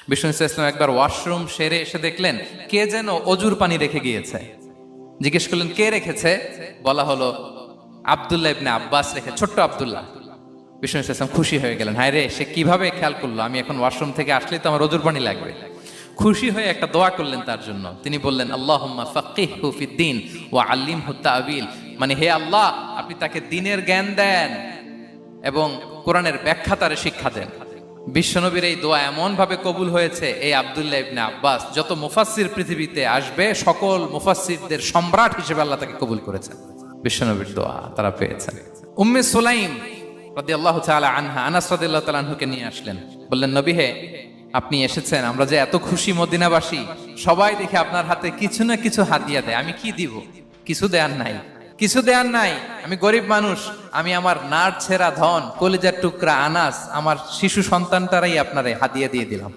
বিষ্ণু ইসলাম একবার ওয়াশরুম সেরে এসে দেখলেন কে যেন অজুর পানি রেখে গিয়েছে। জিজ্ঞেস করলেন কে রেখেছে? বলা হলো আব্দুল্লাহ ইবনে আব্বাস রেখে, ছোট্ট আব্দুল্লাহ। বিষ্ণু ইসলাম খুশি হয়ে গেলেন, হায় রে, সে কিভাবে খেয়াল করলো, আমি এখন ওয়াশরুম থেকে আসলেই তো আমার অজুর পানি লাগবে। খুশি হয়ে একটা দোয়া করলেন তার জন্য। তিনি বললেন আল্লাহুম্মা ফাক্কিহহু ফিদ্দীন ওয়া আল্লিমহু তা'বীল, মানে হে আল্লাহ, আপনি তাকে দ্বীনের জ্ঞান দেন এবং কোরআনের ব্যাখ্যা তার শিক্ষা দেন। বিশ্বনবীর এই দোয়া এমন ভাবে কবুল হয়েছে, এই আব্দুল্লাহ ইবনে আব্বাস যত মুফাসসির পৃথিবীতে আসবে সকল মুফাসসিরদের সম্রাট হিসেবে আল্লাহ তাকে কবুল করেছেন। বিশ্বনবীর দোয়া তারা পেয়েছেন। উম্মে সুলাইম রাদিয়াল্লাহু তাআলা আনহা আনাস রাদিয়াল্লাহু তাআলা আনহুকে নিয়ে আসলেন, বললেন নবী হে, আপনি এসেছেন, আমরা যে এত খুশি মদিনাবাসী, সবাই দেখে আপনার হাতে কিছু না কিছু হাদিয়া দেয়, আমি কি দিব? কিছু দেয়ার নাই, কিছু দেয়ার নাই, আমি গরিব মানুষ, আমি আমার নার ছেঁড়া ধন, কলিজার টুকরা আনাস, আমার শিশু সন্তানটারাই আপনারে হাদিয়া দিয়ে দিলাম।